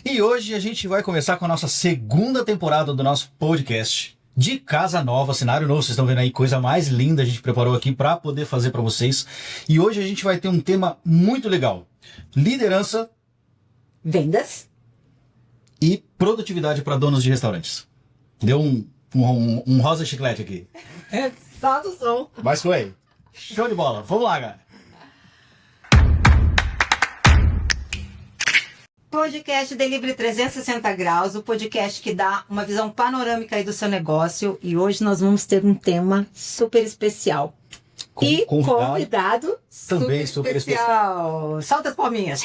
E hoje a gente vai começar com a nossa segunda temporada do nosso podcast de casa nova, cenário novo. Vocês estão vendo aí, coisa mais linda a gente preparou aqui para poder fazer para vocês. E hoje a gente vai ter um tema muito legal: liderança, vendas e produtividade para donos de restaurantes. Deu um rosa chiclete aqui. É só do som. Mas foi. Show de bola. Vamos lá, galera. Podcast Delivery 360 Graus, o podcast que dá uma visão panorâmica aí do seu negócio. E hoje nós vamos ter um tema super especial. E convidado também super especial. Solta as palminhas.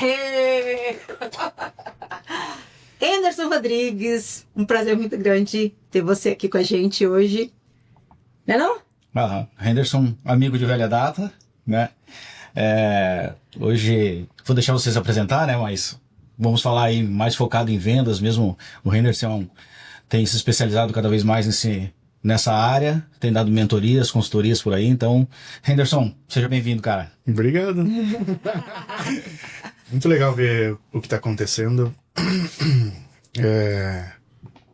Henderson Rodrigues, um prazer muito grande ter você aqui com a gente hoje. Não é não? Henderson, amigo de velha data, né? Hoje vou deixar vocês apresentar, né? Mas vamos falar aí mais focado em vendas mesmo. O Henderson tem se especializado cada vez mais nessa área, tem dado mentorias, consultorias por aí. Então, Henderson, seja bem-vindo, cara. Obrigado. Muito legal ver o que está acontecendo.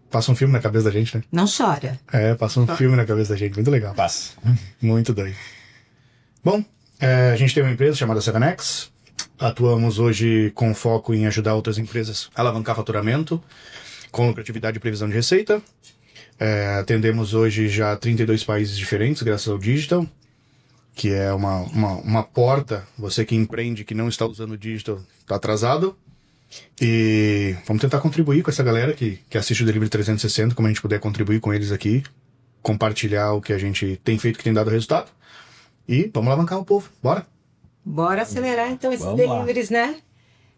Passa um filme na cabeça da gente, né? Não chora. Passa um filme na cabeça da gente. Muito legal. Passa. Muito doido. Bom, a gente tem uma empresa chamada 7X. Atuamos hoje com foco em ajudar outras empresas a alavancar faturamento, com lucratividade e previsão de receita. Atendemos hoje já 32 países diferentes, graças ao digital, que é uma porta. Você que empreende, que não está usando o digital, está atrasado. E vamos tentar contribuir com essa galera que assiste o Delivery 360, como a gente puder contribuir com eles aqui, compartilhar o que a gente tem feito que tem dado resultado. E vamos alavancar o povo. Bora? Bora acelerar então esses Vamos deliveries, né?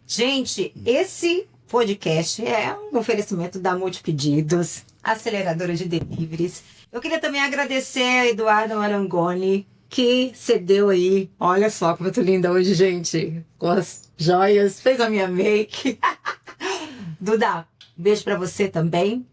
Gente, esse podcast é um oferecimento da Multipedidos, aceleradora de deliveries. Eu queria também agradecer a Eduardo Marangoni, que cedeu aí. Olha só como eu tô linda hoje, gente. Com as joias, fez a minha make. Duda, beijo pra você também.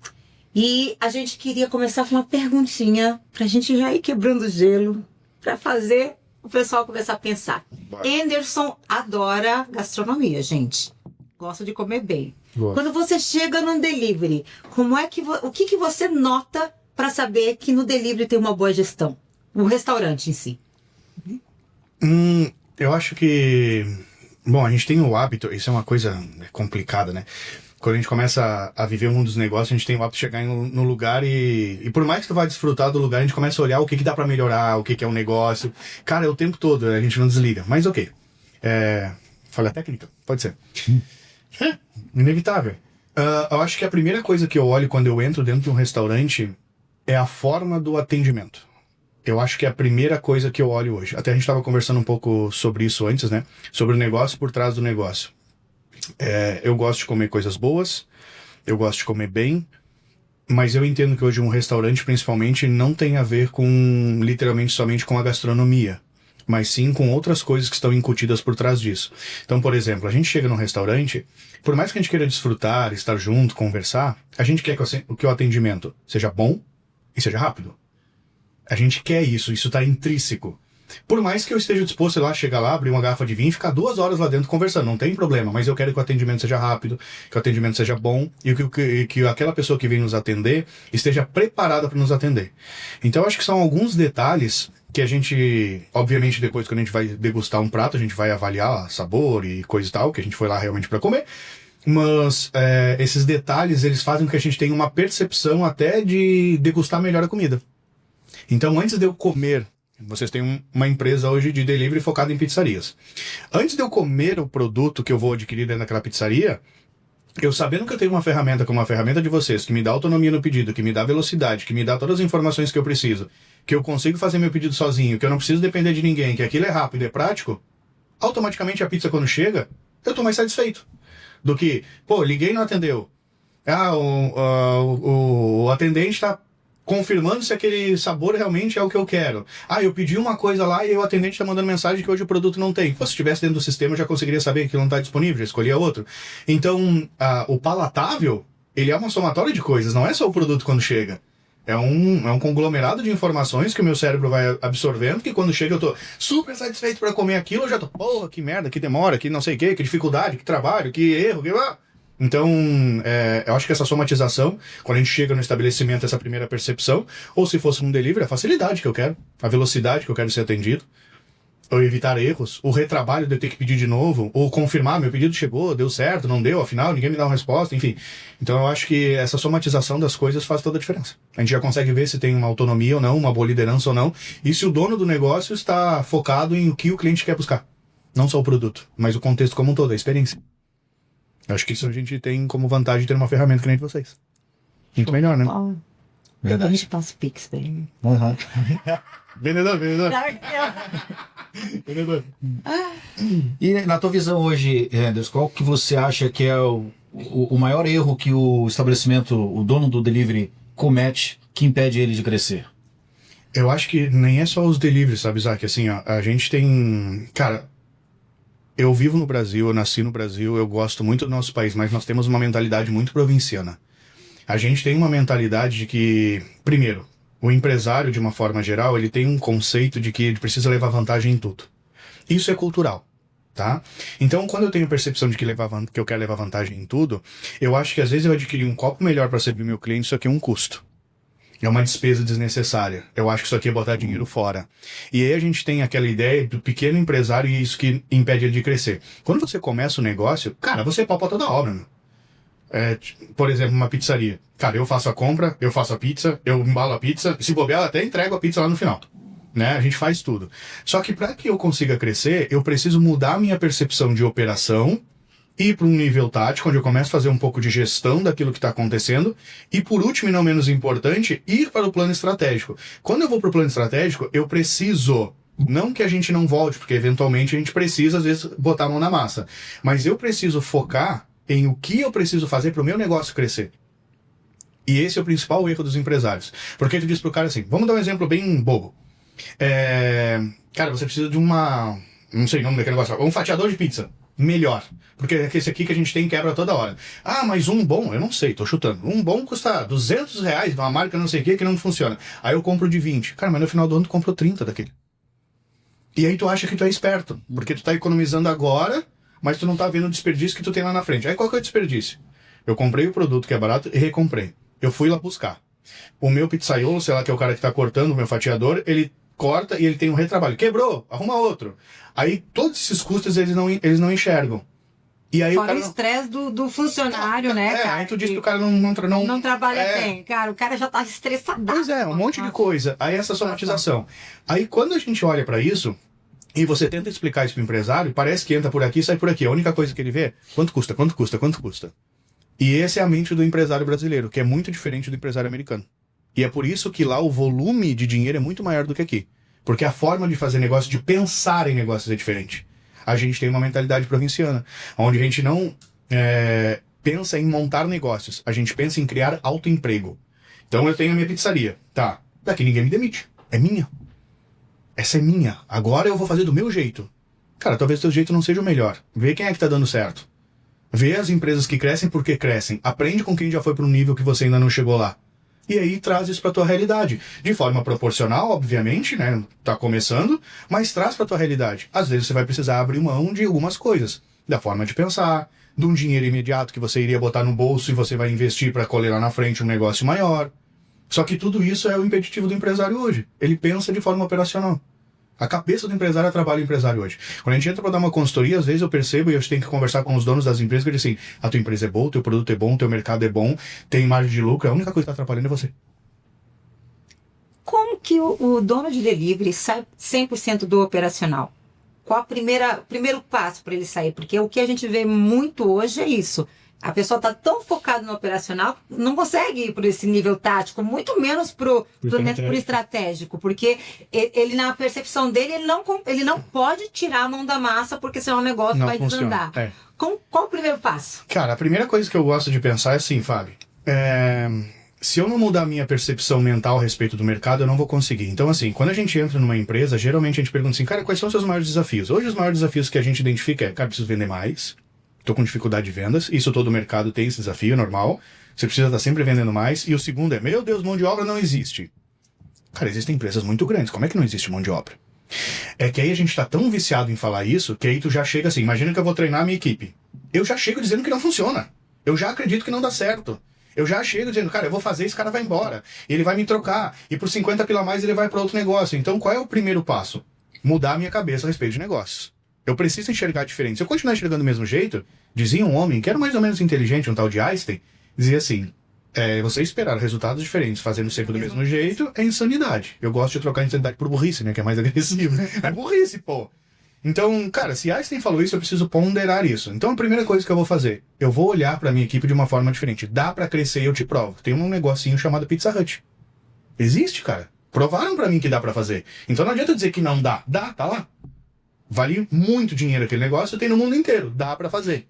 E a gente queria começar com uma perguntinha pra gente já ir quebrando o gelo, pra fazer o pessoal começar a pensar. Bora. Henderson adora gastronomia, gente. Gosta de comer bem. Gosto. Quando você chega num delivery, o que você nota para saber que no delivery tem uma boa gestão? O restaurante em si. Eu acho que... Bom, a gente tem o hábito, isso é uma coisa complicada, né? Quando a gente começa a viver o mundo dos negócios, a gente tem o hábito de chegar no lugar e por mais que tu vá desfrutar do lugar, a gente começa a olhar o que dá pra melhorar, o que é um negócio. Cara, é o tempo todo, a gente não desliga. Mas ok. Falha técnica? Pode ser. Inevitável. Eu acho que a primeira coisa que eu olho quando eu entro dentro de um restaurante é a forma do atendimento. Eu acho que é a primeira coisa que eu olho hoje. Até a gente estava conversando um pouco sobre isso antes, né? Sobre o negócio por trás do negócio. Eu gosto de comer coisas boas, eu gosto de comer bem, mas eu entendo que hoje um restaurante, principalmente, não tem a ver com, literalmente, somente com a gastronomia, mas sim com outras coisas que estão incutidas por trás disso. Então, por exemplo, a gente chega num restaurante, por mais que a gente queira desfrutar, estar junto, conversar, a gente quer que o atendimento seja bom e seja rápido. A gente quer isso está intrínseco. Por mais que eu esteja disposto a ir lá, chegar lá, abrir uma garrafa de vinho e ficar 2 horas lá dentro conversando, não tem problema, mas eu quero que o atendimento seja rápido, que o atendimento seja bom e que aquela pessoa que vem nos atender esteja preparada para nos atender. Então eu acho que são alguns detalhes que a gente, obviamente depois quando a gente vai degustar um prato, a gente vai avaliar sabor e coisa e tal, que a gente foi lá realmente para comer, mas esses detalhes eles fazem com que a gente tenha uma percepção até de degustar melhor a comida. Então antes de eu comer, vocês têm uma empresa hoje de delivery focada em pizzarias. Antes de eu comer o produto que eu vou adquirir dentro daquela pizzaria, eu sabendo que eu tenho uma ferramenta como a ferramenta de vocês, que me dá autonomia no pedido, que me dá velocidade, que me dá todas as informações que eu preciso, que eu consigo fazer meu pedido sozinho, que eu não preciso depender de ninguém, que aquilo é rápido e é prático, automaticamente a pizza quando chega, eu tô mais satisfeito. Do que, liguei e não atendeu. O atendente tá confirmando se aquele sabor realmente é o que eu quero. Eu pedi uma coisa lá e o atendente está mandando mensagem que hoje o produto não tem. Se estivesse dentro do sistema, eu já conseguiria saber que não está disponível, já escolhia outro. Então, o palatável, ele é uma somatória de coisas, não é só o produto quando chega. É um conglomerado de informações que o meu cérebro vai absorvendo, que quando chega eu tô super satisfeito para comer aquilo, eu já tô, que merda, que demora, que não sei o que dificuldade, que trabalho, que erro, Então, eu acho que essa somatização, quando a gente chega no estabelecimento, essa primeira percepção, ou se fosse um delivery, a facilidade que eu quero, a velocidade que eu quero ser atendido, ou evitar erros, o retrabalho de eu ter que pedir de novo, ou confirmar, meu pedido chegou, deu certo, não deu, afinal, ninguém me dá uma resposta, enfim. Então eu acho que essa somatização das coisas faz toda a diferença. A gente já consegue ver se tem uma autonomia ou não, uma boa liderança ou não, e se o dono do negócio está focado em o que o cliente quer buscar. Não só o produto, mas o contexto como um todo, a experiência. Eu acho que isso a gente tem como vantagem ter uma ferramenta que nem de vocês. Muito melhor, né? Bom, a gente passa o Pix bem. Uhum. Vendedor. Vendedor. E na tua visão hoje, Renders, qual que você acha que é o maior erro que o estabelecimento, o dono do delivery, comete que impede ele de crescer? Eu acho que nem é só os deliveries, sabe, Isaac? Assim, ó, a gente tem... Cara, eu vivo no Brasil, eu nasci no Brasil, eu gosto muito do nosso país, mas nós temos uma mentalidade muito provinciana. A gente tem uma mentalidade de que, primeiro, o empresário, de uma forma geral, ele tem um conceito de que ele precisa levar vantagem em tudo. Isso é cultural, tá? Então, quando eu tenho a percepção de que eu quero levar vantagem em tudo, eu acho que às vezes eu adquirir um copo melhor para servir meu cliente, isso aqui é um custo. É uma despesa desnecessária. Eu acho que isso aqui é botar dinheiro fora. E aí a gente tem aquela ideia do pequeno empresário e isso que impede ele de crescer. Quando você começa o negócio, cara, você palpa toda a obra, meu. Por exemplo, uma pizzaria. Cara, eu faço a compra, eu faço a pizza, eu embalo a pizza, se bobear, eu até entrego a pizza lá no final. Né? A gente faz tudo. Só que para que eu consiga crescer, eu preciso mudar a minha percepção de operação, ir para um nível tático, onde eu começo a fazer um pouco de gestão daquilo que está acontecendo, e por último e não menos importante, ir para o plano estratégico. Quando eu vou para o plano estratégico, eu preciso, não que a gente não volte, porque eventualmente a gente precisa às vezes botar a mão na massa, mas eu preciso focar em o que eu preciso fazer para o meu negócio crescer. E esse é o principal erro dos empresários. Porque tu diz pro cara assim, vamos dar um exemplo bem bobo. Cara, você precisa de uma... Não sei o nome daquele negócio. Um fatiador de pizza. Melhor. Porque é esse aqui que a gente tem quebra toda hora. Ah, mas um bom, eu não sei, tô chutando. Um bom custa R$200 de uma marca não sei o que não funciona. Aí eu compro de 20. Cara, mas no final do ano tu comprou 30 daquele. E aí tu acha que tu é esperto. Porque tu tá economizando agora, mas tu não tá vendo o desperdício que tu tem lá na frente. Aí qual que é o desperdício? Eu comprei o produto que é barato e recomprei. Eu fui lá buscar. O meu pizzaiolo, sei lá, que é o cara que tá cortando o meu fatiador, ele corta e ele tem um retrabalho. Quebrou, arruma outro. Aí todos esses custos eles não enxergam. E aí fora o o estresse do funcionário, né, cara? Aí tu diz que o cara não trabalha bem. Cara, o cara já tá estressado. Pois é, um monte de coisa. Aí essa somatização. Aí quando a gente olha pra isso, e você tenta explicar isso pro empresário, parece que entra por aqui e sai por aqui. A única coisa que ele vê, quanto custa, quanto custa, quanto custa. E essa é a mente do empresário brasileiro, que é muito diferente do empresário americano. E é por isso que lá o volume de dinheiro é muito maior do que aqui. Porque a forma de fazer negócio, de pensar em negócios é diferente. A gente tem uma mentalidade provinciana, onde a gente não pensa em montar negócios, a gente pensa em criar autoemprego. Então eu tenho a minha pizzaria, tá, daqui ninguém me demite, é minha. Essa é minha, agora eu vou fazer do meu jeito. Cara, talvez o teu jeito não seja o melhor. Vê quem é que tá dando certo. Vê as empresas que crescem porque crescem. Aprende com quem já foi para um nível que você ainda não chegou lá. E aí traz isso para tua realidade. De forma proporcional, obviamente, né? Tá começando, mas traz para tua realidade. Às vezes você vai precisar abrir mão de algumas coisas. Da forma de pensar, de um dinheiro imediato que você iria botar no bolso e você vai investir para colher lá na frente um negócio maior. Só que tudo isso é o impeditivo do empresário hoje. Ele pensa de forma operacional. A cabeça do empresário é trabalho do empresário hoje. Quando a gente entra para dar uma consultoria, às vezes eu percebo e eu tenho que conversar com os donos das empresas que dizem assim, a tua empresa é boa, o teu produto é bom, o teu mercado é bom, tem margem de lucro, a única coisa que está atrapalhando é você. Como que o dono de delivery sai 100% do operacional? Qual o primeiro passo para ele sair? Porque o que a gente vê muito hoje é isso. A pessoa está tão focada no operacional, não consegue ir para esse nível tático, muito menos pro estratégico, porque ele, na percepção dele, ele não pode tirar a mão da massa, porque senão o negócio vai desandar. Qual o primeiro passo? Cara, a primeira coisa que eu gosto de pensar é assim, Fábio, se eu não mudar a minha percepção mental a respeito do mercado, eu não vou conseguir. Então, assim, quando a gente entra numa empresa, geralmente a gente pergunta assim, cara, quais são os seus maiores desafios? Hoje, os maiores desafios que a gente identifica é, cara, preciso vender mais, estou com dificuldade de vendas, isso todo mercado tem esse desafio, normal. Você precisa estar sempre vendendo mais. E o segundo é, meu Deus, mão de obra não existe. Cara, existem empresas muito grandes, como é que não existe mão de obra? É que aí a gente está tão viciado em falar isso, que aí tu já chega assim, imagina que eu vou treinar a minha equipe. Eu já chego dizendo que não funciona. Eu já acredito que não dá certo. Eu já chego dizendo, cara, eu vou fazer, esse cara vai embora. Ele vai me trocar. E por 50 pila a mais ele vai para outro negócio. Então qual é o primeiro passo? Mudar a minha cabeça a respeito de negócios. Eu preciso enxergar diferente. Se eu continuar enxergando do mesmo jeito, dizia um homem que era mais ou menos inteligente, um tal de Einstein, dizia assim, você esperar resultados diferentes fazendo sempre do mesmo jeito é insanidade. Eu gosto de trocar insanidade por burrice, né? Que é mais agressivo. É burrice, pô. Então, cara, se Einstein falou isso, eu preciso ponderar isso. Então, a primeira coisa que eu vou fazer, eu vou olhar pra minha equipe de uma forma diferente. Dá pra crescer, eu te provo. Tem um negocinho chamado Pizza Hut. Existe, cara. Provaram pra mim que dá pra fazer. Então não adianta dizer que não dá. Dá, tá lá. Vale muito dinheiro aquele negócio, tem no mundo inteiro. Dá pra fazer.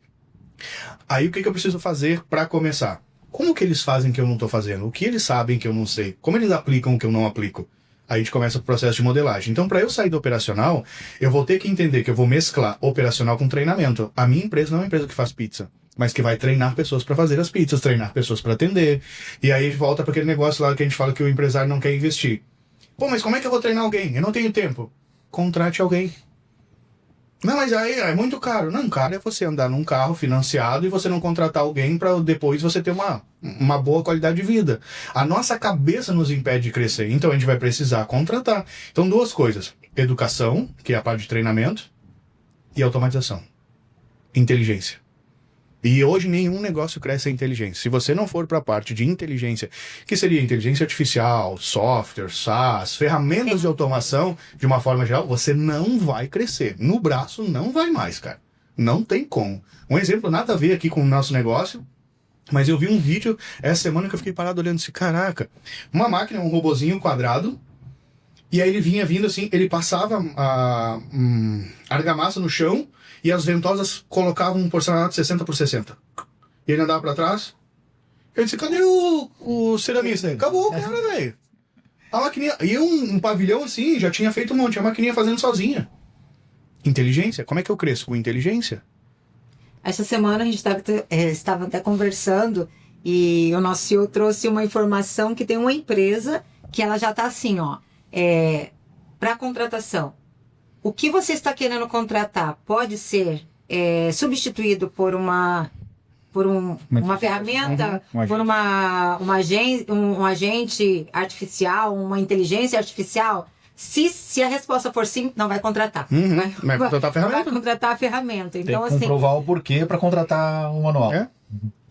Aí o que eu preciso fazer pra começar? Como que eles fazem que eu não tô fazendo? O que eles sabem que eu não sei? Como eles aplicam o que eu não aplico? Aí a gente começa o processo de modelagem. Então, para eu sair do operacional, eu vou ter que entender que eu vou mesclar operacional com treinamento. A minha empresa não é uma empresa que faz pizza, mas que vai treinar pessoas para fazer as pizzas, treinar pessoas para atender. E aí a gente volta para aquele negócio lá que a gente fala que o empresário não quer investir. Pô, mas como é que eu vou treinar alguém? Eu não tenho tempo. Contrate alguém. Não, mas aí é muito caro. Não, caro é você andar num carro financiado e você não contratar alguém para depois você ter uma boa qualidade de vida. A nossa cabeça nos impede de crescer, então a gente vai precisar contratar. Então, duas coisas. Educação, que é a parte de treinamento, e automatização. Inteligência. E hoje nenhum negócio cresce sem inteligência. Se você não for para a parte de inteligência, que seria inteligência artificial, software, SaaS, ferramentas de automação, de uma forma geral, você não vai crescer. No braço não vai mais, cara. Não tem como. Um exemplo nada a ver aqui com o nosso negócio, mas eu vi um vídeo essa semana que eu fiquei parado olhando assim, caraca, uma máquina, um robozinho quadrado, e aí ele vinha vindo assim, ele passava a argamassa no chão, e as ventosas colocavam um porcelanato 60 por 60. E ele andava pra trás. Eu disse, cadê o ceramista? Acabou o cara, velho. A maquininha... E um pavilhão assim, já tinha feito um monte. A maquininha fazendo sozinha. Inteligência? Como é que eu cresço? Com inteligência? Essa semana a gente estava até conversando e o nosso CEO trouxe uma informação que tem uma empresa que ela já está assim, ó, para contratação. O que você está querendo contratar pode ser substituído por uma ferramenta, por um agente artificial, uma inteligência artificial. Se a resposta for sim, não vai contratar. Vai contratar a ferramenta. Vai contratar a ferramenta. Então, tem que comprovar o porquê para contratar um manual.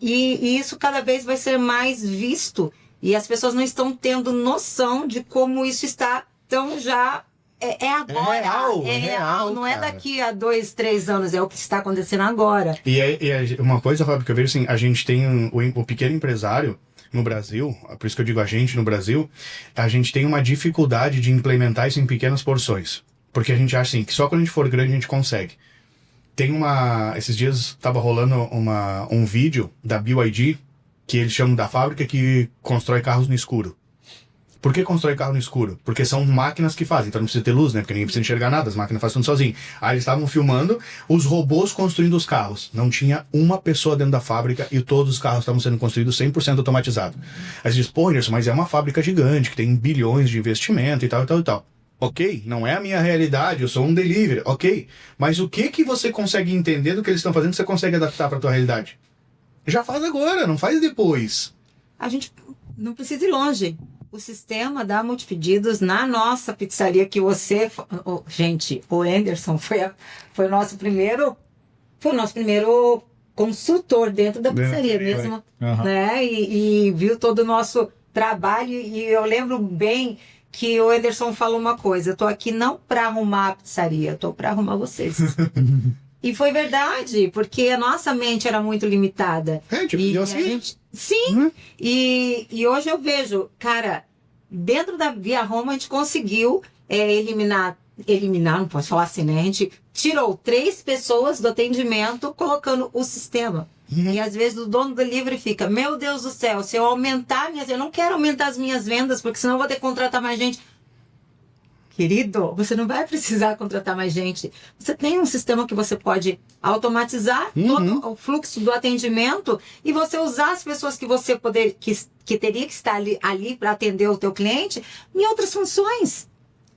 E isso cada vez vai ser mais visto. E as pessoas não estão tendo noção de como isso está tão já... É agora, é real, não é daqui a 2, 3 anos, é o que está acontecendo agora. E uma coisa, Fábio, que eu vejo assim, a gente tem o pequeno empresário no Brasil, por isso que eu digo a gente no Brasil, a gente tem uma dificuldade de implementar isso em pequenas porções. Porque a gente acha assim, que só quando a gente for grande a gente consegue. Esses dias estava rolando um vídeo da BYD, que eles chamam da fábrica que constrói carros no escuro. Por que constrói carro no escuro? Porque são máquinas que fazem, então não precisa ter luz, né? Porque ninguém precisa enxergar nada, as máquinas fazem tudo sozinho. Aí eles estavam filmando os robôs construindo os carros. Não tinha uma pessoa dentro da fábrica e todos os carros estavam sendo construídos 100% automatizados. Aí você diz, pô, Anderson, mas é uma fábrica gigante, que tem bilhões de investimento e tal, e tal, e tal. Ok, não é a minha realidade, eu sou um delivery, ok. Mas o que você consegue entender do que eles estão fazendo que você consegue adaptar para a tua realidade? Já faz agora, não faz depois. A gente não precisa ir longe. O sistema da Multipedidos na nossa pizzaria que você... gente, o Anderson foi o nosso primeiro consultor dentro da pizzaria mesmo. Né? E viu todo o nosso trabalho. E eu lembro bem que o Anderson falou uma coisa. Eu tô aqui não para arrumar a pizzaria, eu tô para arrumar vocês. E foi verdade, porque a nossa mente era muito limitada. Sim, e hoje eu vejo, cara, dentro da Via Roma a gente conseguiu eliminar, não posso falar assim, né? A gente tirou 3 pessoas do atendimento colocando o sistema. E às vezes o dono do delivery fica, meu Deus do céu, se eu aumentar eu não quero aumentar as minhas vendas, porque senão eu vou ter que contratar mais gente. Querido, você não vai precisar contratar mais gente. Você tem um sistema que você pode automatizar todo o fluxo do atendimento e você usar as pessoas que você que teria que estar ali para atender o teu cliente em outras funções.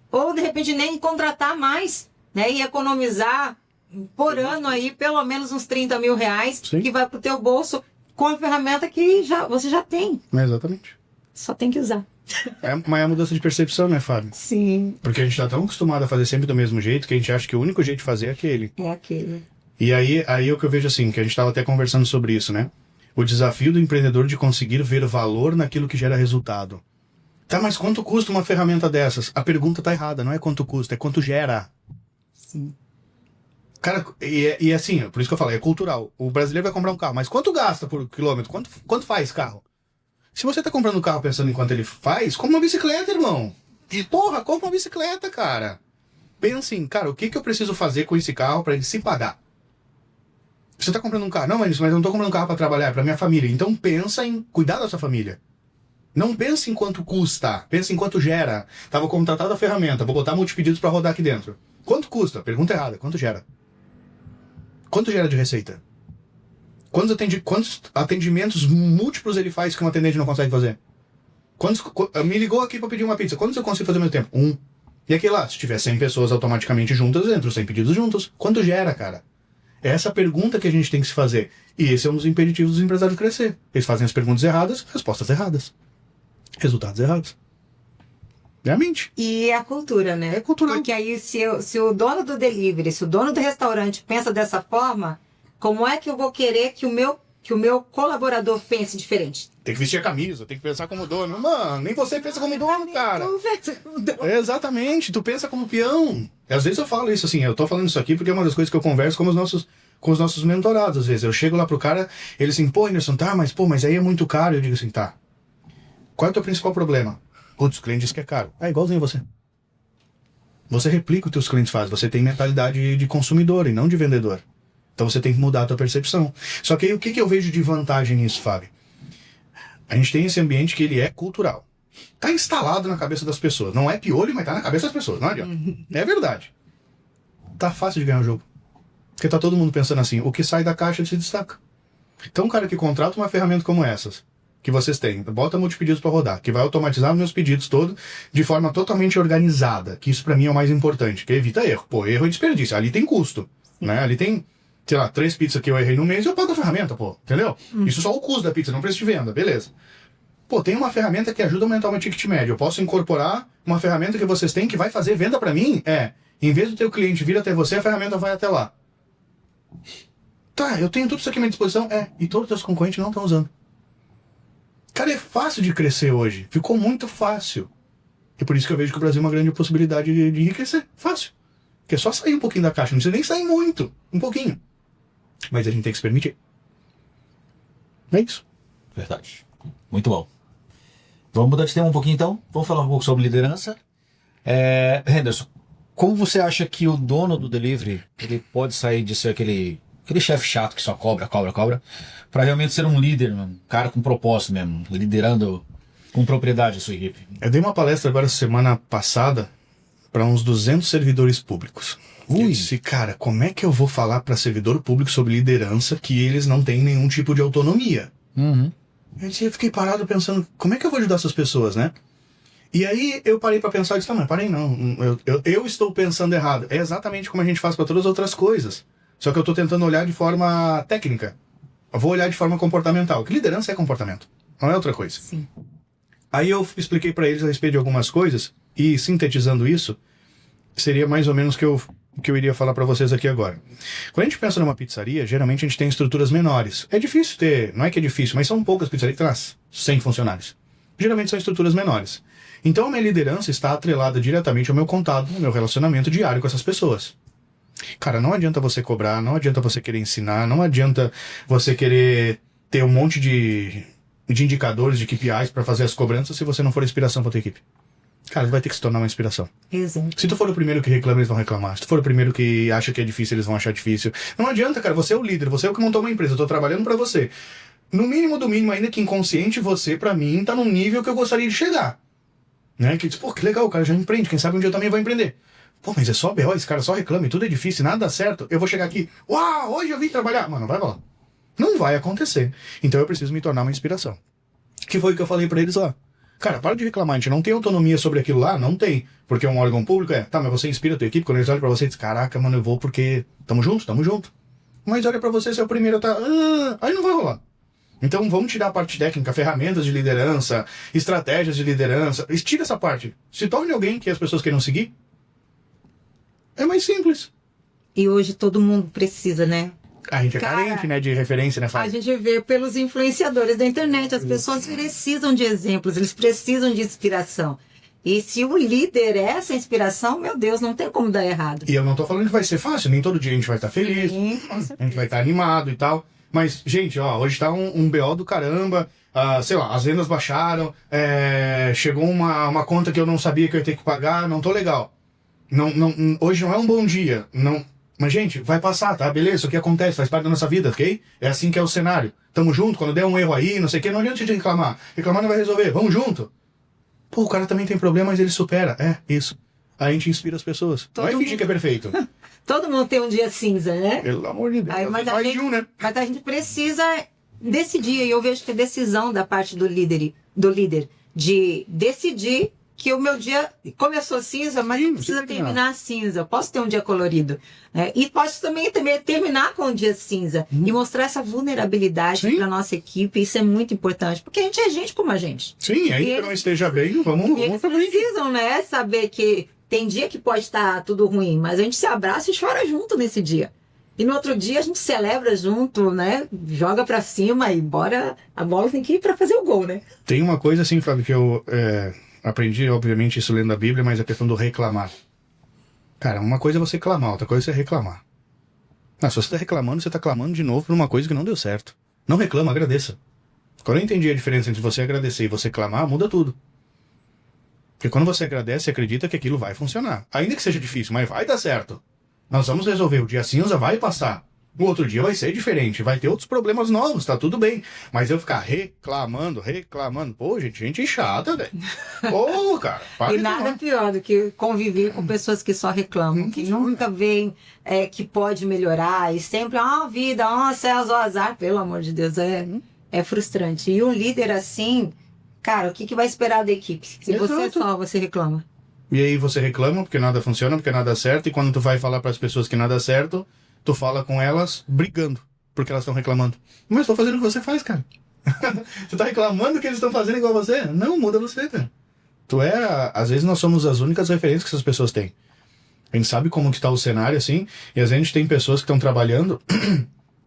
Ou, de repente, nem contratar mais, né? E economizar por ano aí pelo menos uns 30 mil reais que vai para o teu bolso com a ferramenta que você já tem. Exatamente. Só tem que usar. Mas é a mudança de percepção, né, Fábio? Sim. Porque a gente tá tão acostumado a fazer sempre do mesmo jeito que a gente acha que o único jeito de fazer é aquele. É aquele. E aí é o que eu vejo assim, que a gente tava até conversando sobre isso, né? O desafio do empreendedor de conseguir ver valor naquilo que gera resultado. Tá, mas quanto custa uma ferramenta dessas? A pergunta tá errada, não é quanto custa, é quanto gera. Sim. Cara, e assim, por isso que eu falei, é cultural. O brasileiro vai comprar um carro, mas quanto gasta por quilômetro? Quanto faz carro? Se você tá comprando um carro pensando em quanto ele faz, compra uma bicicleta, irmão. E porra, compra uma bicicleta, cara. Pensa assim, cara, o que eu preciso fazer com esse carro pra ele se pagar? Você tá comprando um carro? Não, mas eu não tô comprando um carro pra trabalhar, é pra minha família. Então pensa em cuidar da sua família. Não pense em quanto custa, pense em quanto gera. Tava contratado a ferramenta, vou botar multipedidos pra rodar aqui dentro. Quanto custa? Pergunta errada, quanto gera? Quanto gera de receita? Quantos atendimentos múltiplos ele faz que um atendente não consegue fazer? Me ligou aqui pra pedir uma pizza, quantos eu consigo fazer ao mesmo tempo? 1. E aqui lá, se tiver 100 pessoas automaticamente juntas, entram 100 pedidos juntos. Quanto gera, cara? É essa pergunta que a gente tem que se fazer. E esse é um dos impeditivos dos empresários crescer. Eles fazem as perguntas erradas, respostas erradas. Resultados errados. É a mente. E a cultura, né? É cultural. Porque aí, se o dono do delivery, se o dono do restaurante pensa dessa forma, como é que eu vou querer que o meu colaborador pense diferente? Tem que vestir a camisa, tem que pensar como dono. Mano, nem você pensa como dono, cara. Exatamente, tu pensa como peão. E às vezes eu falo isso assim, eu tô falando isso aqui porque é uma das coisas que eu converso com os nossos mentorados. Às vezes eu chego lá pro cara, ele assim, pô, Anderson, tá, mas aí é muito caro. Eu digo assim, tá. Qual é o teu principal problema? Putz, o cliente diz que é caro. É igualzinho você. Você replica o que os clientes fazem. Você tem mentalidade de consumidor e não de vendedor. Então você tem que mudar a tua percepção. Só que aí o que eu vejo de vantagem nisso, Fábio? A gente tem esse ambiente que ele é cultural. Tá instalado na cabeça das pessoas. Não é piolho, mas tá na cabeça das pessoas. Não adianta. É verdade. Tá fácil de ganhar o jogo. Porque tá todo mundo pensando assim, o que sai da caixa se destaca. Então um cara que contrata uma ferramenta como essas, que vocês têm, bota multipedidos para rodar, que vai automatizar meus pedidos todos de forma totalmente organizada, que isso para mim é o mais importante, que evita erro. Pô, erro é desperdício, ali tem custo, né? Ali tem, sei lá, 3 pizzas que eu errei no mês, eu pago a ferramenta, pô, entendeu? Isso só o custo da pizza, não preço de venda, beleza. Pô, tem uma ferramenta que ajuda a aumentar o meu ticket médio, eu posso incorporar uma ferramenta que vocês têm que vai fazer venda para mim, em vez do teu cliente vir até você, a ferramenta vai até lá. Tá, eu tenho tudo isso aqui à minha disposição, e todos os teus concorrentes não estão usando. Cara, é fácil de crescer hoje. Ficou muito fácil. E por isso que eu vejo que o Brasil é uma grande possibilidade de enriquecer. Fácil. Porque é só sair um pouquinho da caixa. Não precisa nem sair muito. Um pouquinho. Mas a gente tem que se permitir. É isso. Verdade. Muito bom. Vamos mudar de tema um pouquinho então. Vamos falar um pouco sobre liderança. Henderson, como você acha que o dono do delivery ele pode sair de ser aquele chefe chato que só cobra, para realmente ser um líder, um cara com propósito mesmo, liderando com propriedade a sua equipe? Eu dei uma palestra agora semana passada para uns 200 servidores públicos. Eu disse, cara, como é que eu vou falar para servidor público sobre liderança que eles não têm nenhum tipo de autonomia? Eu fiquei parado pensando, como é que eu vou ajudar essas pessoas, né? E aí eu parei para pensar e disse, não, mas parei não, eu estou pensando errado. É exatamente como a gente faz para todas as outras coisas. Só que eu estou tentando olhar de forma técnica. Eu vou olhar de forma comportamental. Que liderança é comportamento, não é outra coisa. Sim. Aí eu expliquei para eles a respeito de algumas coisas e, sintetizando isso, seria mais ou menos o que eu iria falar para vocês aqui agora. Quando a gente pensa numa pizzaria, geralmente a gente tem estruturas menores. É difícil ter, não é que é difícil, mas são poucas pizzarias que têm 100 funcionários. Geralmente são estruturas menores. Então a minha liderança está atrelada diretamente ao meu contato, ao meu relacionamento diário com essas pessoas. Cara, não adianta você cobrar, não adianta você querer ensinar, não adianta você querer ter um monte de indicadores, de KPIs para fazer as cobranças se você não for inspiração para tua equipe. Cara, vai ter que se tornar uma inspiração. Exato. Se tu for o primeiro que reclama, eles vão reclamar. Se tu for o primeiro que acha que é difícil, eles vão achar difícil. Não adianta, cara, você é o líder, você é o que montou uma empresa, eu tô trabalhando para você. No mínimo do mínimo, ainda que inconsciente, você, para mim, tá num nível que eu gostaria de chegar. Né? Que diz, pô, que legal, o cara já empreende, quem sabe um dia eu também vou empreender. Pô, mas é só B.O., esse cara só reclama e tudo é difícil, nada dá certo. Eu vou chegar aqui, uau, hoje eu vim trabalhar. Mano, não vai rolar. Não vai acontecer. Então eu preciso me tornar uma inspiração. Que foi o que eu falei pra eles lá. Cara, para de reclamar, a gente não tem autonomia sobre aquilo lá? Não tem. Porque é um órgão público, tá, mas você inspira a tua equipe, quando eles olham pra você e dizem, caraca, mano, eu vou porque tamo junto. Mas olha pra você, se é o primeiro, tá, aí não vai rolar. Então vamos tirar a parte técnica, ferramentas de liderança, estratégias de liderança. Tira essa parte. Se torne alguém que as pessoas queiram seguir. É mais simples. E hoje todo mundo precisa, né? A gente é Cara, carente, né, de referência, né, A Fábio? gente vê pelos influenciadores da internet, as pessoas precisam de exemplos, eles precisam de inspiração. E se o líder é essa inspiração, meu Deus, não tem como dar errado. E eu não tô falando que vai ser fácil, nem todo dia a gente vai estar feliz, Sim, com certeza. a gente vai estar animado e tal. Mas, gente, ó, hoje tá um BO do caramba, sei lá, as vendas baixaram, chegou uma conta que eu não sabia que eu ia ter que pagar, não tô legal. Hoje não é um bom dia, não... Mas, gente, vai passar, tá? Beleza, isso aqui acontece, faz parte da nossa vida, ok? É assim que é o cenário. Tamo junto, quando der um erro aí, não sei o que, não adianta a gente reclamar. Reclamar não vai resolver, vamos junto. Pô, o cara também tem problema, mas ele supera. É, isso. Aí a gente inspira as pessoas. Não vai fingir que é perfeito. Todo mundo tem um dia cinza, né? Pelo amor de Deus. Aí, mas, Mais de um, né? mas a gente precisa decidir, e eu vejo que é decisão da parte do líder, de decidir que o meu dia começou cinza, mas não precisa terminar cinza. Eu posso ter um dia colorido. Né? E posso também terminar com um dia cinza. E mostrar essa vulnerabilidade para nossa equipe. Isso é muito importante. Porque a gente é gente como a gente. Sim, aí que não esteja bem, vamos Eles pra frente. precisam, né? Saber que tem dia que pode estar tudo ruim, mas a gente se abraça e chora junto nesse dia. E no outro dia a gente celebra junto, né? Joga pra cima e bora. A bola tem que ir pra fazer o gol, né? Tem uma coisa assim, Fábio, que eu aprendi, obviamente, isso lendo a Bíblia, mas a questão do reclamar. Cara, uma coisa é você clamar, outra coisa é você reclamar. Se você tá reclamando, você tá clamando de novo por uma coisa que não deu certo. Não reclama, agradeça. Quando eu entendi a diferença entre você agradecer e você clamar, muda tudo. Porque quando você agradece, você acredita que aquilo vai funcionar. Ainda que seja difícil, mas vai dar certo. Nós vamos resolver. O dia cinza vai passar. O outro dia vai ser diferente. Vai ter outros problemas novos, tá tudo bem. Mas eu ficar reclamando. Pô, gente chata, velho. Pô, cara. Para E de nada reclamar. pior do que conviver com pessoas que só reclamam, que nunca veem que pode melhorar. E sempre, vida, céus, azar. Pelo amor de Deus, é frustrante. E um líder assim, cara, o que vai esperar da equipe? Se você você reclama. E aí você reclama porque nada funciona, porque nada dá certo. E quando tu vai falar para as pessoas que nada dá certo, tu fala com elas brigando, porque elas estão reclamando. Mas tô fazendo o que você faz, cara. Você tá reclamando que eles estão fazendo igual você? Não, muda você, cara. Às vezes nós somos as únicas referências que essas pessoas têm. A gente sabe como que tá o cenário, assim, e às vezes a gente tem pessoas que estão trabalhando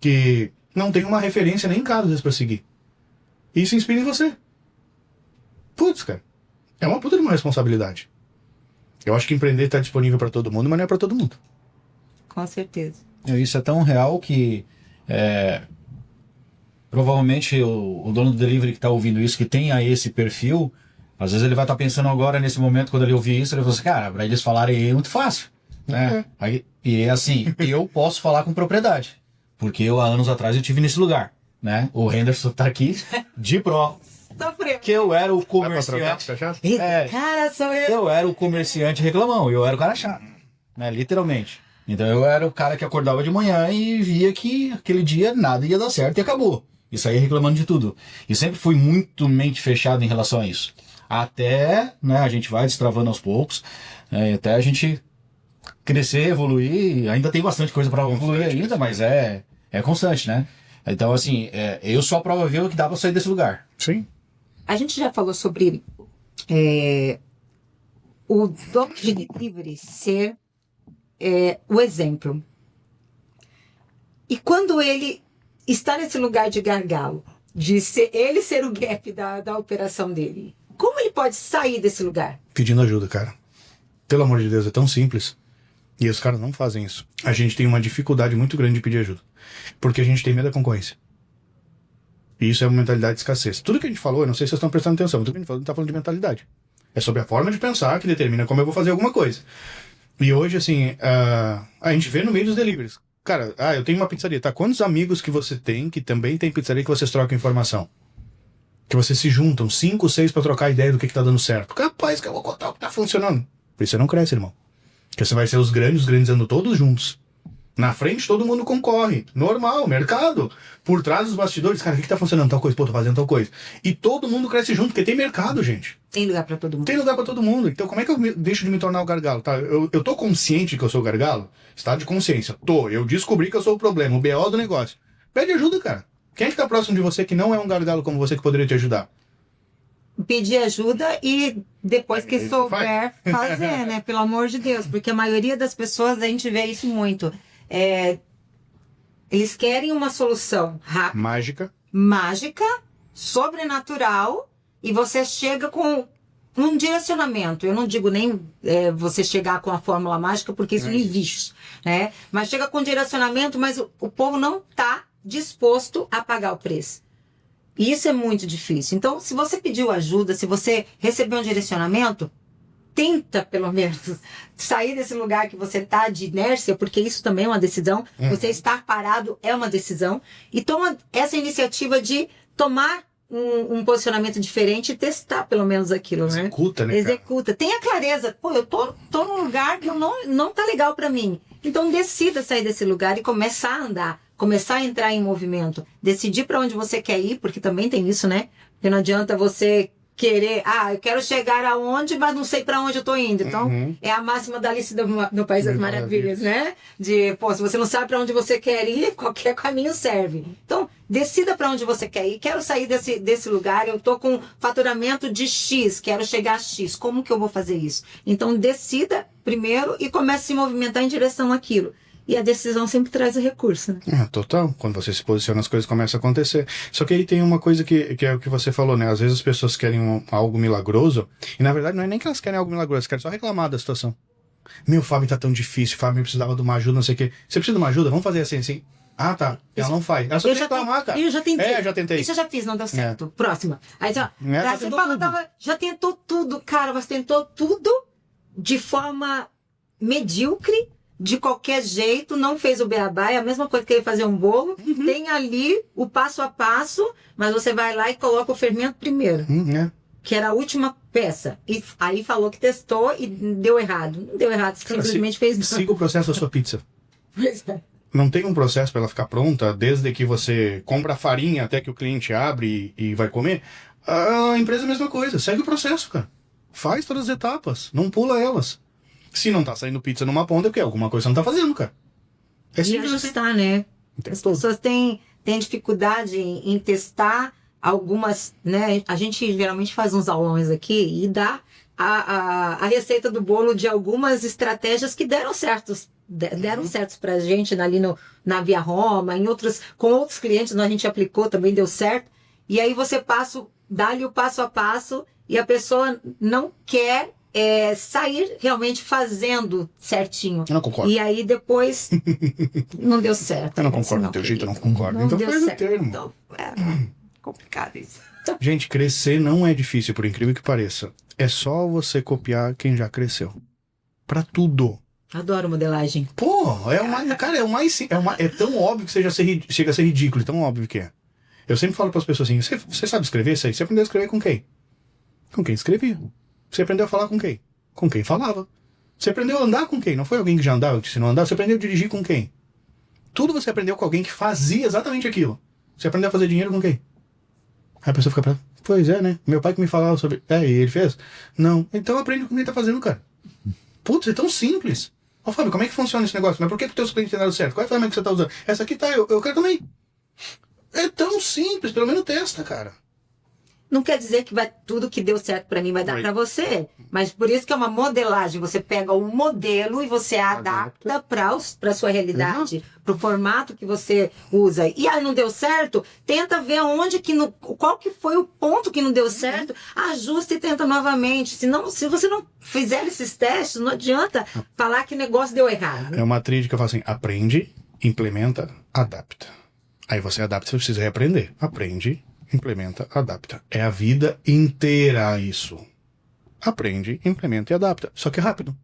que não tem uma referência nem em casa, às vezes, pra seguir. E isso inspira em você. Putz, cara. É uma puta de uma responsabilidade. Eu acho que empreender tá disponível pra todo mundo, mas não é pra todo mundo. Com certeza. Isso é tão real que provavelmente o dono do delivery que está ouvindo isso, que tem aí esse perfil, às vezes ele vai estar pensando agora, nesse momento, quando ele ouvir isso, ele vai assim, cara, para eles falarem é muito fácil. Né? E assim, eu posso falar com propriedade, porque há anos atrás eu tive nesse lugar. Né? O Henderson está aqui de prova. Sofreu. Que eu era o Dá pra comerciante. trocar? Cara, sou eu. Eu era o comerciante reclamão, eu era o cara chato, né? Literalmente. Então eu era o cara que acordava de manhã e via que aquele dia nada ia dar certo e acabou. E saía reclamando de tudo. E sempre fui muito mente fechada em relação a isso. Até, né, a gente vai destravando aos poucos, até a gente crescer, evoluir. Ainda tem bastante coisa para evoluir ainda, mas é constante, né? Então, assim, eu sou a prova viva que dá pra sair desse lugar. Sim. A gente já falou sobre o dono de delivery ser o exemplo. E quando ele está nesse lugar de gargalo, de ele ser o gap da operação dele, como ele pode sair desse lugar? Pedindo ajuda, cara. Pelo amor de Deus, é tão simples. E os caras não fazem isso. A gente tem uma dificuldade muito grande de pedir ajuda. Porque a gente tem medo da concorrência. E isso é uma mentalidade de escassez. Tudo que a gente falou, eu não sei se vocês estão prestando atenção, mas tudo que a gente falou, não está falando de mentalidade. É sobre a forma de pensar que determina como eu vou fazer alguma coisa. E hoje, assim, a gente vê no meio dos deliveries. Cara, eu tenho uma pizzaria, tá? Quantos amigos que você tem que também tem pizzaria que vocês trocam informação? Que vocês se juntam, 5, 6 pra trocar ideia do que tá dando certo. Capaz que eu vou contar o que tá funcionando. Por isso você não cresce, irmão. Porque você vai ser os grandes andando todos juntos. Na frente todo mundo concorre. Normal, mercado. Por trás dos bastidores, cara, o que tá funcionando? Tal coisa, pô, tô fazendo tal coisa. E todo mundo cresce junto, porque tem mercado, gente. Tem lugar pra todo mundo. Tem lugar pra todo mundo. Então como é que eu deixo de me tornar o gargalo? Tá? Eu tô consciente que eu sou o gargalo? Estado de consciência. Eu descobri que eu sou o problema, o BO do negócio. Pede ajuda, cara. Quem é que tá próximo de você que não é um gargalo como você que poderia te ajudar? Pedir ajuda e depois que Aí souber fazer, né? Pelo amor de Deus. Porque a maioria das pessoas, a gente vê isso muito. Eles querem uma solução rápida, mágica, sobrenatural, e você chega com um direcionamento. Eu não digo nem você chegar com a fórmula mágica, porque isso não existe, né? Mas chega com direcionamento, mas o povo não está disposto a pagar o preço. E isso é muito difícil. Então, se você pediu ajuda, se você recebeu um direcionamento, tenta, pelo menos, sair desse lugar que você está de inércia, porque isso também é uma decisão. Você estar parado é uma decisão. E toma essa iniciativa de tomar um posicionamento diferente e testar, pelo menos, aquilo, né? Executa, né, Executa. Tenha clareza. Pô, eu tô num lugar que não tá legal para mim. Então, decida sair desse lugar e começar a andar. Começar a entrar em movimento. Decidir para onde você quer ir, porque também tem isso, né? Porque não adianta você querer, eu quero chegar aonde, mas não sei para onde eu tô indo. Então, é a máxima da Alice no País das Maravilhas, né? Se você não sabe para onde você quer ir, qualquer caminho serve. Então, decida para onde você quer ir. Quero sair desse lugar, eu tô com faturamento de X, quero chegar a X. Como que eu vou fazer isso? Então, decida primeiro e comece a se movimentar em direção àquilo. E a decisão sempre traz o recurso, né? Total. Quando você se posiciona, as coisas começam a acontecer. Só que aí tem uma coisa que é o que você falou, né? Às vezes as pessoas querem algo milagroso, e na verdade não é nem que elas querem algo milagroso, elas querem só reclamar da situação. Meu, Fábio, tá tão difícil, Fábio, precisava de uma ajuda, não sei o quê. Você precisa de uma ajuda? Vamos fazer assim. Ah, tá. Ela não faz. Ela só tem que reclamar, cara. Eu já tentei. Já tentei. Isso eu já fiz, não deu certo. Próxima. Aí você fala, já tentou tudo, cara, você tentou tudo de forma medíocre, de qualquer jeito, não fez o beabá, é a mesma coisa que ele fazer um bolo, tem ali o passo a passo, mas você vai lá e coloca o fermento primeiro, que era a última peça, e aí falou que testou e deu errado. Não deu errado, simplesmente fez... Siga o processo da sua pizza. Pois é. Não tem um processo para ela ficar pronta, desde que você compra a farinha até que o cliente abre e vai comer. A empresa é a mesma coisa, segue o processo, cara. Faz todas as etapas, não pula elas. Se não tá saindo pizza numa ponta, é porque alguma coisa você não tá fazendo, cara. É E ajustar, né? As pessoas têm dificuldade em testar algumas, né? A gente geralmente faz uns aulões aqui e dá a receita do bolo de algumas estratégias que deram certos. Deram certos pra gente ali na Via Roma, com outros clientes a gente aplicou, também deu certo. E aí você dá-lhe o passo a passo e a pessoa não quer sair realmente fazendo certinho. Eu não concordo. E aí depois não deu certo. Eu não concordo do teu jeito, eu não concordo. Então faz o termo. Então, complicado isso. Gente, crescer não é difícil, por incrível que pareça. É só você copiar quem já cresceu. Pra tudo. Adoro modelagem. Pô, é tão óbvio que chega a ser ridículo, tão óbvio que é. Eu sempre falo pras pessoas assim, você sabe escrever isso aí? Você aprendeu a escrever com quem? Com quem escrevia. Você aprendeu a falar com quem? Com quem falava. Você aprendeu a andar com quem? Não foi alguém que já andava, que te ensinou a andar? Você aprendeu a dirigir com quem? Tudo você aprendeu com alguém que fazia exatamente aquilo. Você aprendeu a fazer dinheiro com quem? Aí a pessoa fica pra... Pois é, né? Meu pai que me falava sobre... E ele fez? Não. Então aprende com quem tá fazendo, cara. Putz, é tão simples. Ó, Fábio, como é que funciona esse negócio? Mas por que os teus clientes têm dado certo? Qual é a ferramenta que você tá usando? Essa aqui tá, eu quero também. É tão simples, pelo menos testa, cara. Não quer dizer que tudo que deu certo pra mim vai dar pra você. Mas por isso que é uma modelagem. Você pega o modelo e você adapta pra sua realidade, pro formato que você usa. E aí não deu certo, tenta ver qual que foi o ponto que não deu certo, ajusta e tenta novamente. Se você não fizer esses testes, não adianta falar que o negócio deu errado. É uma tríade que eu falo assim, aprende, implementa, adapta. Aí você adapta, você precisa reaprender. Aprende, implementa, adapta. É a vida inteira isso. Aprende, implementa e adapta. Só que é rápido.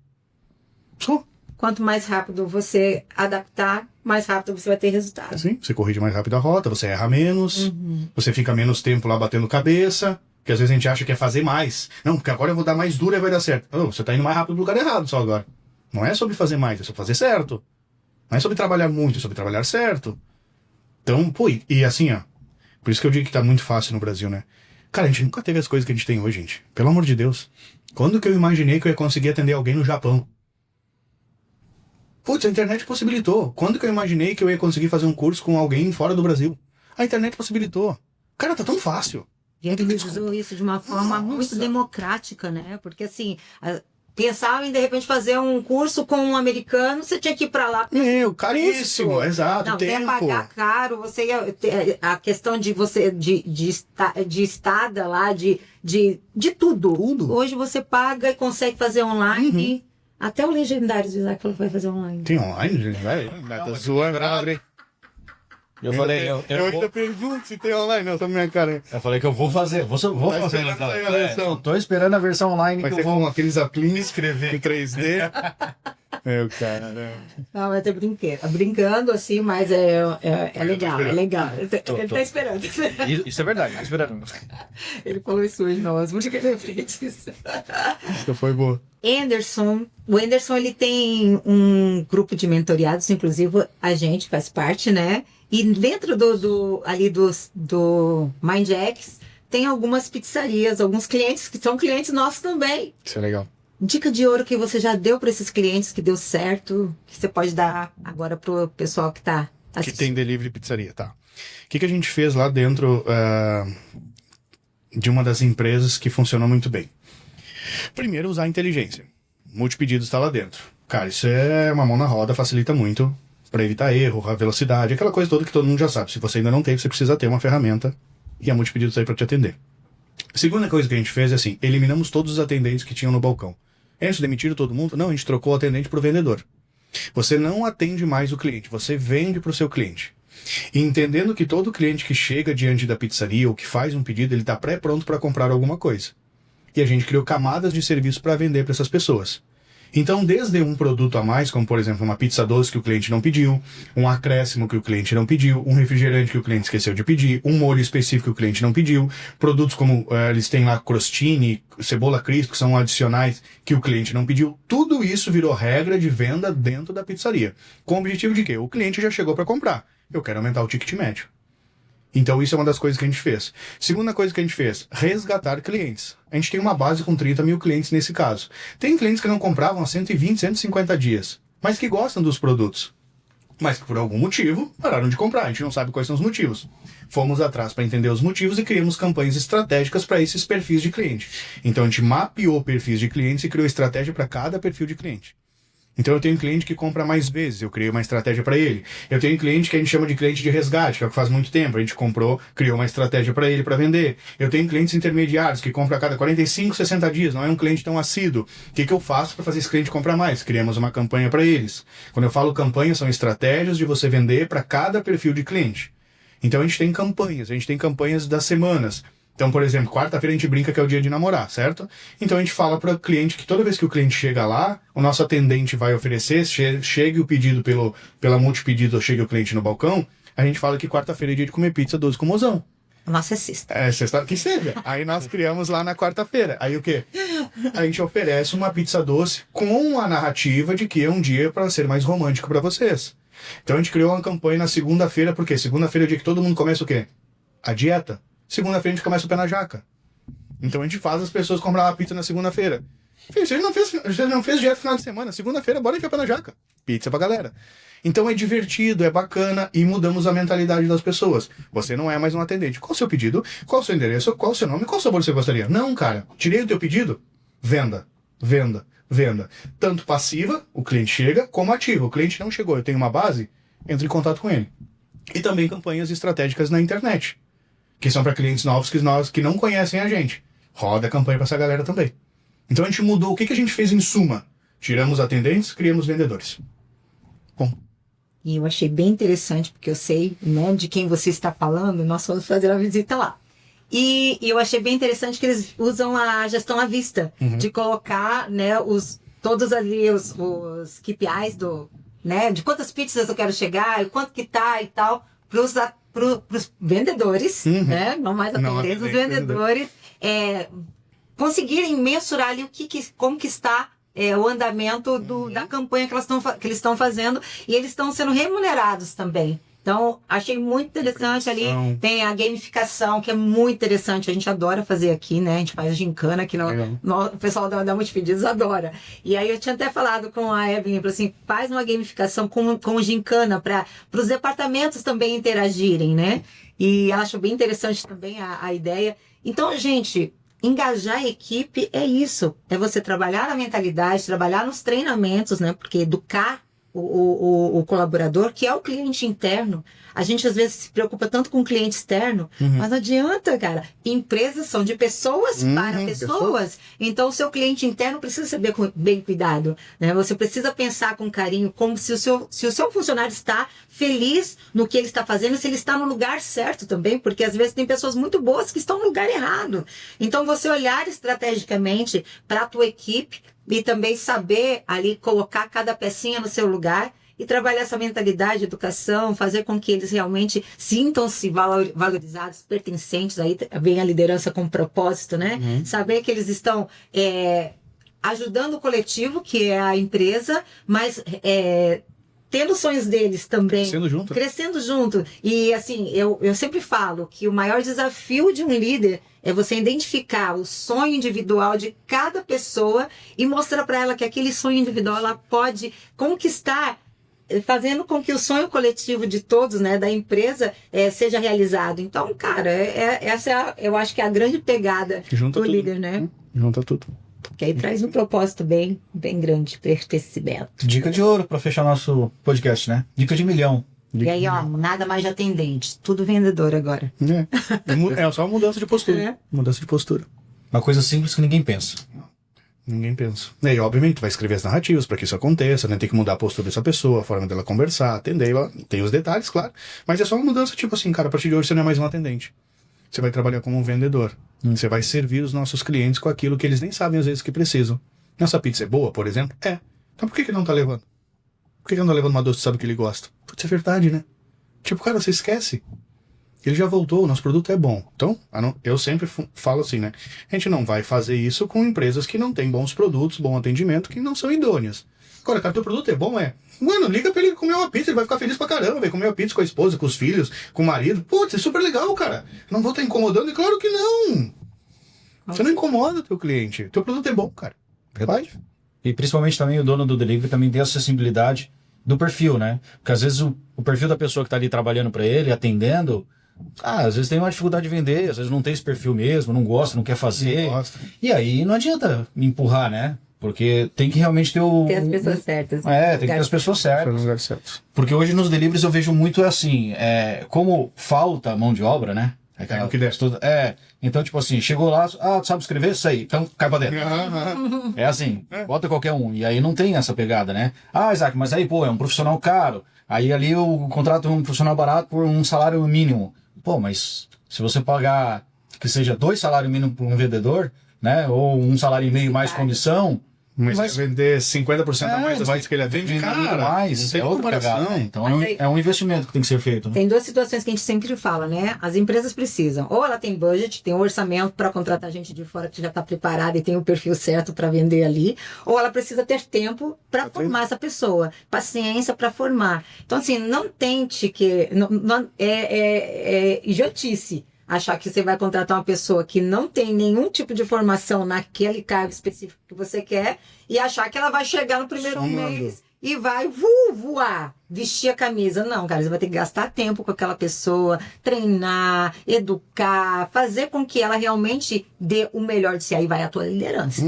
Só. Quanto mais rápido você adaptar, mais rápido você vai ter resultado. Sim, você corrige mais rápido a rota, você erra menos, você fica menos tempo lá batendo cabeça, que às vezes a gente acha que é fazer mais. Não, porque agora eu vou dar mais duro e vai dar certo. Oh, você tá indo mais rápido no lugar errado só agora. Não é sobre fazer mais, é sobre fazer certo. Não é sobre trabalhar muito, é sobre trabalhar certo. Então, e assim, ó. Por isso que eu digo que tá muito fácil no Brasil, né? Cara, a gente nunca teve as coisas que a gente tem hoje, gente. Pelo amor de Deus. Quando que eu imaginei que eu ia conseguir atender alguém no Japão? Putz, a internet possibilitou. Quando que eu imaginei que eu ia conseguir fazer um curso com alguém fora do Brasil? A internet possibilitou. Cara, tá tão fácil. Viabilizou isso de uma forma muito democrática, né? Porque assim, pensava em de repente fazer um curso com um americano, você tinha que ir para lá. Caríssimo, exato, Não, você ia tempo. pagar caro, você ia ter a questão de você de estada lá, de tudo. Hoje você paga e consegue fazer online. Até o Legendário de Isaac falou que vai fazer online. Tem online, gente, velho? Tá zoando, abre. Eu falei, eu ainda pergunto se tem online, não, tá na minha cara. Eu falei que eu vou fazer, vou Vai fazer. esperar sair a versão. Tô esperando a versão online Vai que ser eu vou. com aqueles aplinhos escrever em 3D. Meu cara, Não, vai ter brincando assim, mas é legal, é legal. Ele tá esperando. Isso é verdade, tô esperando. Ele falou isso hoje, nós vamos que ele fez isso. Essa foi boa. O Anderson, ele tem um grupo de mentoriados, inclusive a gente faz parte, né? E dentro do MindX tem algumas pizzarias, alguns clientes que são clientes nossos também. Isso é legal. Dica de ouro que você já deu para esses clientes que deu certo, que você pode dar agora pro pessoal que tá assistindo. Que tem delivery pizzaria, tá. O que a gente fez lá dentro de uma das empresas que funcionou muito bem? Primeiro, usar a inteligência. Multipedidos está lá dentro. Cara, isso é uma mão na roda, facilita muito para evitar erro, a velocidade, aquela coisa toda que todo mundo já sabe. Se você ainda não tem, você precisa ter uma ferramenta e a Multipedidos está aí para te atender. A segunda coisa que a gente fez é assim, eliminamos todos os atendentes que tinham no balcão. Eles demitiram todo mundo? Não, a gente trocou o atendente para o vendedor. Você não atende mais o cliente, você vende para o seu cliente. E entendendo que todo cliente que chega diante da pizzaria ou que faz um pedido, ele está pré-pronto para comprar alguma coisa. E a gente criou camadas de serviço para vender para essas pessoas. Então, desde um produto a mais, como por exemplo uma pizza doce que o cliente não pediu, um acréscimo que o cliente não pediu, um refrigerante que o cliente esqueceu de pedir, um molho específico que o cliente não pediu, produtos como eles têm lá crostini, cebola crisp, que são adicionais que o cliente não pediu, tudo isso virou regra de venda dentro da pizzaria. Com o objetivo de quê? O cliente já chegou para comprar. Eu quero aumentar o ticket médio. Então isso é uma das coisas que a gente fez. Segunda coisa que a gente fez, resgatar clientes. A gente tem uma base com 30 mil clientes nesse caso. Tem clientes que não compravam há 120, 150 dias, mas que gostam dos produtos. Mas que por algum motivo pararam de comprar. A gente não sabe quais são os motivos. Fomos atrás para entender os motivos e criamos campanhas estratégicas para esses perfis de cliente. Então a gente mapeou perfis de clientes e criou estratégia para cada perfil de cliente. Então eu tenho cliente que compra mais vezes, eu criei uma estratégia para ele. Eu tenho cliente que a gente chama de cliente de resgate, que é o que faz muito tempo, a gente criou uma estratégia para ele para vender. Eu tenho clientes intermediários que compram a cada 45, 60 dias, não é um cliente tão assíduo. O que eu faço para fazer esse cliente comprar mais? Criamos uma campanha para eles. Quando eu falo campanha, são estratégias de você vender para cada perfil de cliente. Então a gente tem campanhas das semanas. Então, por exemplo, quarta-feira a gente brinca que é o dia de namorar, certo? Então a gente fala para o cliente que toda vez que o cliente chega lá, o nosso atendente vai oferecer, chegue o pedido pela multipedido ou chegue o cliente no balcão, a gente fala que quarta-feira é dia de comer pizza 12 com mozão. Nossa, é sexta. É, sexta, que seja. Aí nós criamos lá na quarta-feira. Aí o quê? A gente oferece uma pizza doce com a narrativa de que é um dia para ser mais romântico para vocês. Então a gente criou uma campanha na segunda-feira, porque segunda-feira é o dia que todo mundo começa o quê? A dieta. Segunda-feira a gente começa o pé na jaca. Então a gente faz as pessoas comprar uma pizza na segunda-feira. Você não fez dieta no final de semana. Segunda-feira, bora enfiar pé na jaca. Pizza pra galera. Então é divertido, é bacana e mudamos a mentalidade das pessoas. Você não é mais um atendente. Qual o seu pedido? Qual o seu endereço? Qual o seu nome? Qual sabor você gostaria? Não, cara. Tirei o teu pedido? Venda. Venda. Venda. Tanto passiva, o cliente chega, como ativa. O cliente não chegou, eu tenho uma base, entre em contato com ele. E também campanhas estratégicas na internet, que são para clientes novos que não conhecem a gente. Roda a campanha para essa galera também. Então a gente mudou. O que a gente fez em suma? Tiramos atendentes, criamos vendedores. Bom. E eu achei bem interessante, porque eu sei o nome de quem você está falando, nós vamos fazer a visita lá. E eu achei bem interessante que eles usam a gestão à vista, de colocar, né, todos ali os KPIs de quantas pizzas eu quero chegar, e quanto que tá e tal, para os vendedores, né? Não mais atendentes, os vendedores conseguirem mensurar ali como que está o andamento da campanha que eles estão fazendo, e eles estão sendo remunerados também. Então, achei muito interessante ali. Tem a gamificação, que é muito interessante. A gente adora fazer aqui, né? A gente faz gincana aqui. O pessoal da Multipedidos adora. E aí eu tinha até falado com a Evelyn, assim, faz uma gamificação com gincana para os departamentos também interagirem, né? E acho bem interessante também a ideia. Então, gente, engajar a equipe é isso. É você trabalhar na mentalidade, trabalhar nos treinamentos, né? Porque educar o colaborador, que é o cliente interno. A gente às vezes se preocupa tanto com o cliente externo, mas não adianta, cara. Empresas são de pessoas para pessoas. Então, o seu cliente interno precisa ser bem cuidado, né? Você precisa pensar com carinho como se o seu funcionário está feliz no que ele está fazendo, se ele está no lugar certo também, porque às vezes tem pessoas muito boas que estão no lugar errado. Então, você olhar estrategicamente para a tua equipe e também saber ali colocar cada pecinha no seu lugar e trabalhar essa mentalidade de educação, fazer com que eles realmente sintam-se valorizados, pertencentes, aí vem a liderança com propósito, né? Saber que eles estão ajudando o coletivo, que é a empresa, mas tendo os sonhos deles também. Crescendo junto. E assim, eu sempre falo que o maior desafio de um líder é você identificar o sonho individual de cada pessoa e mostrar para ela que aquele sonho individual ela pode conquistar, fazendo com que o sonho coletivo de todos, né, da empresa, seja realizado. Então, cara, essa eu acho que é a grande pegada do líder, né? Junta tudo. Que aí traz um propósito bem grande para esse Beto. Dica de ouro para fechar nosso podcast, né? Dica de milhão. E aí, ó, nada mais de atendente. Tudo vendedor agora. É só mudança de postura. Mudança de postura. Uma coisa simples que ninguém pensa. Ninguém pensa. E aí, obviamente, tu vai escrever as narrativas para que isso aconteça, né? Tem que mudar a postura dessa pessoa, a forma dela conversar, atender. Tem os detalhes, claro. Mas é só uma mudança, tipo assim, cara, a partir de hoje você não é mais um atendente. Você vai trabalhar como um vendedor. Você vai servir os nossos clientes com aquilo que eles nem sabem às vezes que precisam. Nossa pizza é boa, por exemplo? É. Então por que não tá levando? Por que não tá levando uma doce que sabe que ele gosta? Putz, é verdade, né? Tipo, cara, você esquece. Ele já voltou, o nosso produto é bom. Então, eu sempre falo assim, né? A gente não vai fazer isso com empresas que não têm bons produtos, bom atendimento, que não são idôneas. Agora, cara, teu produto é bom, Mano, liga pra ele comer uma pizza, ele vai ficar feliz pra caramba, vai comer uma pizza com a esposa, com os filhos, com o marido. Putz, é super legal, cara. Não vou estar incomodando? E claro que não. Você não incomoda o teu cliente. Teu produto é bom, cara. Verdade. E principalmente também o dono do delivery também tem a acessibilidade do perfil, né? Porque às vezes o perfil da pessoa que tá ali trabalhando para ele, atendendo, às vezes tem uma dificuldade de vender, às vezes não tem esse perfil mesmo, não gosta, não quer fazer. Não gosta. E aí não adianta empurrar, né? Porque tem que realmente ter Ter as pessoas certas. tem que ter as pessoas certas. Porque hoje nos deliveries eu vejo muito assim, como falta mão de obra, né? Cai que der. Então, tipo assim, chegou lá, tu sabe escrever? Isso aí, então cai pra dentro. É assim, bota qualquer um. E aí não tem essa pegada, né? Isaac, mas aí, pô, é um profissional caro. Aí ali eu contrato um profissional barato por um salário mínimo. Pô, mas se você pagar que seja 2 salários mínimos para um vendedor, né? Ou 1,5 salário mais comissão. Mas vai vender 50% a mais das coisas que ele vende, cara, mais, é outra pegada, né? Então é um investimento que tem que ser feito. Né? Tem 2 situações que a gente sempre fala, né? As empresas precisam, ou ela tem budget, tem um orçamento para contratar gente de fora que já está preparada e tem o perfil certo para vender ali, ou ela precisa ter tempo para formar essa pessoa, paciência para formar. Então, assim, não tente que... é idiotice achar que você vai contratar uma pessoa que não tem nenhum tipo de formação naquele cargo específico que você quer e achar que ela vai chegar no primeiro mês e vai voar, vestir a camisa. Não, cara, você vai ter que gastar tempo com aquela pessoa, treinar, educar, fazer com que ela realmente dê o melhor de si. Aí vai a tua liderança.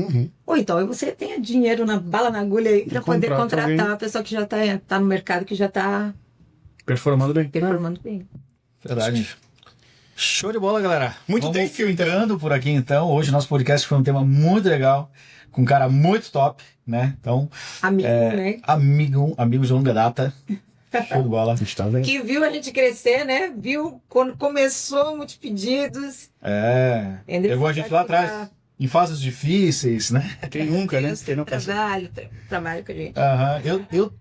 Ou então você tenha dinheiro bala na agulha aí para poder contratar uma pessoa que já tá no mercado, que já tá performando bem. Verdade. Show de bola, galera. Muito Vamos ficando por aqui, então. Hoje nosso podcast foi um tema muito legal, com um cara muito top, né? Então, né? Amigos de longa data. Show de bola. Que viu a gente crescer, né? Viu quando começou muitos pedidos. Levou a gente lá atrás, em fases difíceis, né? Quem nunca, né? Trabalho com a gente.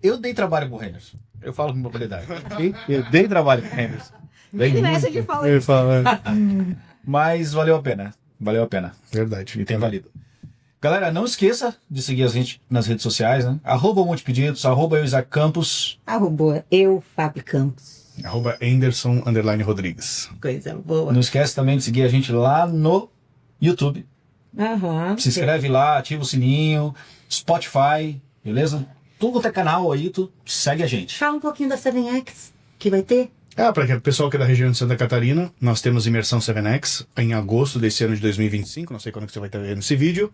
Eu dei trabalho pro Rennerson. Eu falo com propriedade. Eu dei trabalho pro Rennerson. Ele nessa de falar isso. Mas valeu a pena. Verdade. E tem valido. Galera, não esqueça de seguir a gente nas redes sociais, né? @Montepedidos, @eu_Isaac_Campos. @eu, Fábio Campos. @Anderson_Rodrigues. Coisa boa. Não esquece também de seguir a gente lá no YouTube. Se inscreve lá, ativa o sininho, Spotify, beleza? Tudo até canal aí, tu segue a gente. Fala um pouquinho da 7X que vai ter. Para o pessoal que é da região de Santa Catarina, nós temos Imersão 7X em agosto desse ano de 2025. Não sei quando que você vai estar vendo esse vídeo,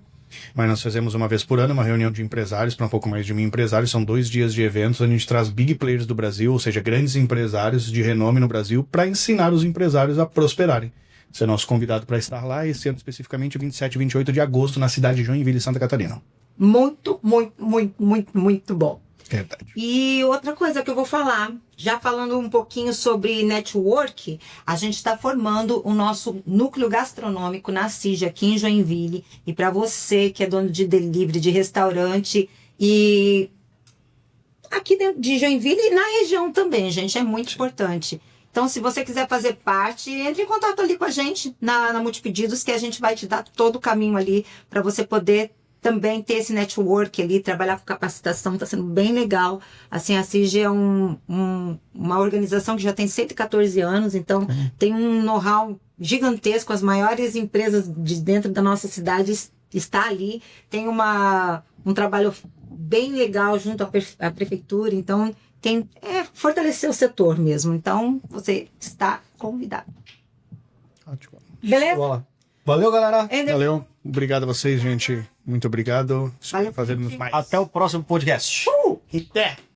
mas nós fazemos uma vez por ano uma reunião de empresários, para um pouco mais de 1.000 empresários. São 2 dias de eventos onde a gente traz big players do Brasil, ou seja, grandes empresários de renome no Brasil, para ensinar os empresários a prosperarem. Você é nosso convidado para estar lá esse ano, especificamente 27 e 28 de agosto, na cidade de Joinville, Santa Catarina. Muito, muito, muito, muito, muito bom. Verdade. E outra coisa que eu vou falar, já falando um pouquinho sobre network, a gente está formando o nosso núcleo gastronômico na CIG, aqui em Joinville. E para você que é dono de delivery, de restaurante e aqui dentro de Joinville e na região também, gente, é muito importante. Então, se você quiser fazer parte, entre em contato ali com a gente na Multipedidos, que a gente vai te dar todo o caminho ali para você poder também ter esse network ali, trabalhar com capacitação, está sendo bem legal. Assim, a CIG é uma organização que já tem 114 anos, então tem um know-how gigantesco, as maiores empresas de dentro da nossa cidade está ali, tem um trabalho bem legal junto à prefeitura, então fortalecer o setor mesmo. Então, você está convidado. Ótimo. Beleza? Valeu, galera. Anderson, Valeu. Obrigado a vocês, gente. Muito obrigado. Valeu. Fazermos mais. Até o próximo podcast. Até!